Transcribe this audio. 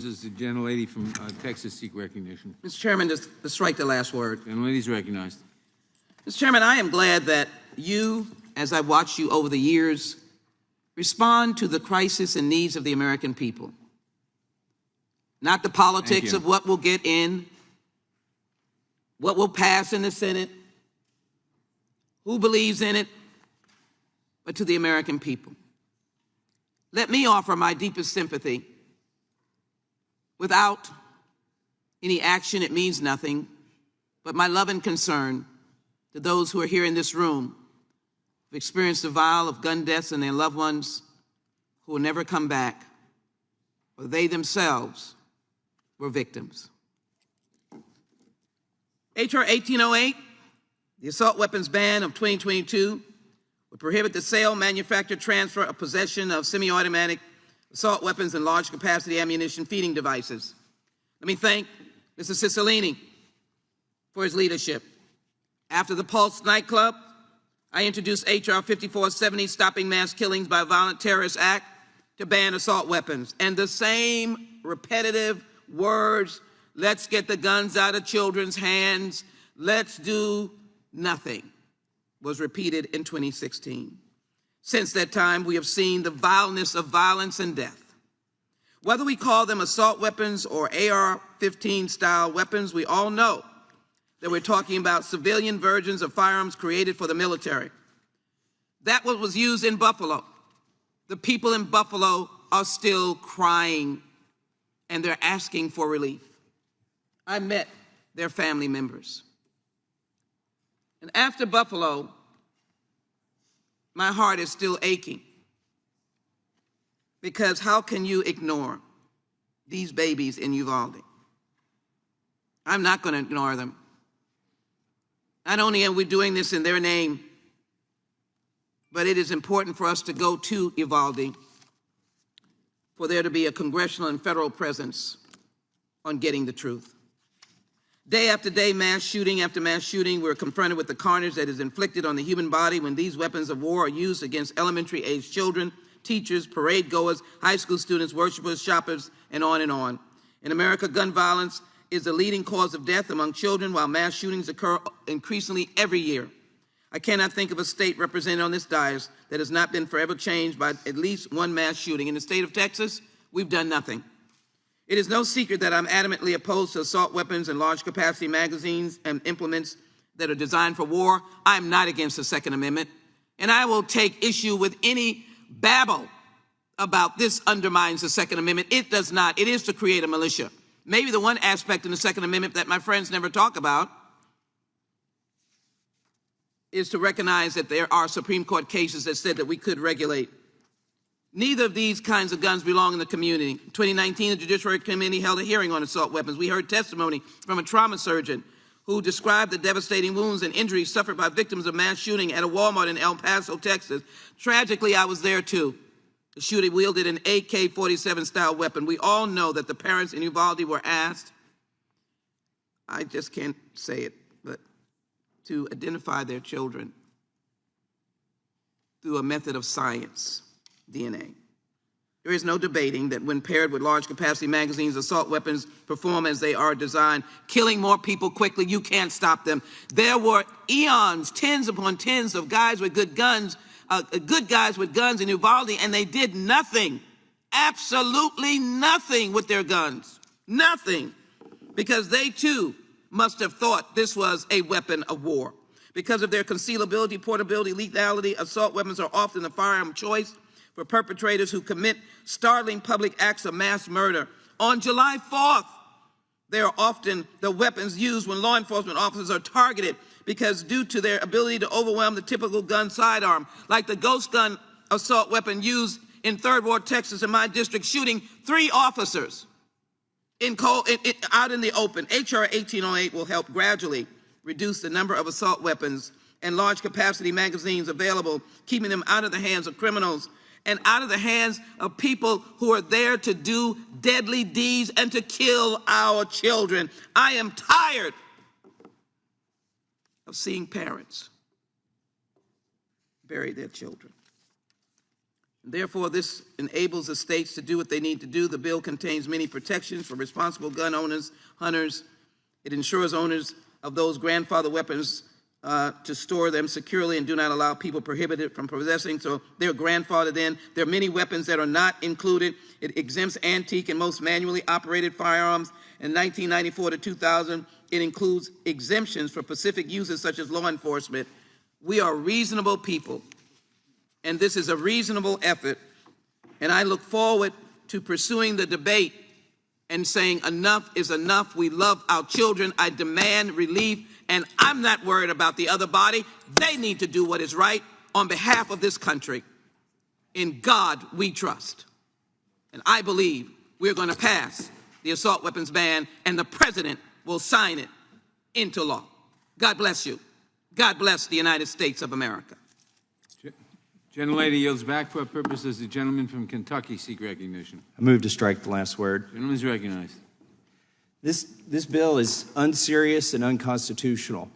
Does the gentlelady from Texas seek recognition? Mr. Chairman, just to strike the last word. Gentlelady is recognized. Mr. Chairman, I am glad that you, as I watched you over the years, respond to the crisis and needs of the American people. Not the politics of what will get in, what will pass in the Senate, who believes in it, but to the American people. Let me offer my deepest sympathy. Without any action, it means nothing, but my love and concern to those who are here in this room who've experienced the vial of gun deaths and their loved ones who will never come back, or they themselves were victims. H.R. 1808, the assault weapons ban of 2022, would prohibit the sale, manufacture, transfer, or possession of semi-automatic assault weapons and large capacity ammunition feeding devices. Let me thank Mr. Cicilline for his leadership. After the Pulse nightclub, I introduced H.R. 5470, Stopping Mass Killings by Violent Terrorist Act, to ban assault weapons. And the same repetitive words, let's get the guns out of children's hands, let's do nothing, was repeated in 2016. Since that time, we have seen the vileness of violence and death. Whether we call them assault weapons or AR-15 style weapons, we all know that we're talking about civilian versions of firearms created for the military. That was used in Buffalo. The people in Buffalo are still crying, and they're asking for relief. I met their family members. And after Buffalo, my heart is still aching, because how can you ignore these babies in Uvalde? I'm not going to ignore them. Not only are we doing this in their name, but it is important for us to go to Uvalde for there to be a congressional and federal presence on getting the truth. Day after day, mass shooting after mass shooting, we're confronted with the carnage that is inflicted on the human body when these weapons of war are used against elementary-aged children, teachers, parade goers, high school students, worshipers, shoppers, and on and on. In America, gun violence is the leading cause of death among children, while mass shootings occur increasingly every year. I cannot think of a state represented on this dais that has not been forever changed by at least one mass shooting. In the state of Texas, we've done nothing. It is no secret that I'm adamantly opposed to assault weapons and large capacity magazines and implements that are designed for war. I'm not against the Second Amendment, and I will take issue with any babble about this undermines the Second Amendment. It does not. It is to create a militia. Maybe the one aspect in the Second Amendment that my friends never talk about is to recognize that there are Supreme Court cases that said that we could regulate. Neither of these kinds of guns belong in the community. In 2019, the Judiciary Committee held a hearing on assault weapons. We heard testimony from a trauma surgeon who described the devastating wounds and injuries suffered by victims of mass shooting at a Walmart in El Paso, Texas. Tragically, I was there too. The shooter wielded an AK-47 style weapon. We all know that the parents in Uvalde were asked, I just can't say it, but to identify their children through a method of science, DNA. There is no debating that when paired with large capacity magazines, assault weapons perform as they are designed, killing more people quickly. You can't stop them. There were eons, tens upon tens of guys with good guns, good guys with guns in Uvalde, and they did nothing, absolutely nothing with their guns, nothing, because they too must have thought this was a weapon of war. Because of their concealability, portability, lethality, assault weapons are often the firearm of choice for perpetrators who commit startling public acts of mass murder. On July 4th, they are often the weapons used when law enforcement officers are targeted because due to their ability to overwhelm the typical gun sidearm, like the ghost gun assault weapon used in Third Ward, Texas, in my district, shooting 3 officers out in the open. H.R. 1808 will help gradually reduce the number of assault weapons and large capacity magazines available, keeping them out of the hands of criminals and out of the hands of people who are there to do deadly deeds and to kill our children. I am tired of seeing parents bury their children. Therefore, this enables the states to do what they need to do. The bill contains many protections for responsible gun owners, hunters. It ensures owners of those grandfather weapons to store them securely and do not allow people prohibited from possessing. So they're grandfathered in. There are many weapons that are not included. It exempts antique and most manually operated firearms. In 1994 to 2000, it includes exemptions for specific uses such as law enforcement. We are reasonable people, and this is a reasonable effort, and I look forward to pursuing the debate and saying enough is enough. We love our children. I demand relief, and I'm not worried about the other body. They need to do what is right on behalf of this country. In God we trust. And I believe we're going to pass the assault weapons ban, and the president will sign it into law. God bless you. God bless the United States of America. Gentlelady yields back for our purposes. The gentleman from Kentucky seek recognition. I move to strike the last word. Gentleman is recognized. This bill is unserious and unconstitutional.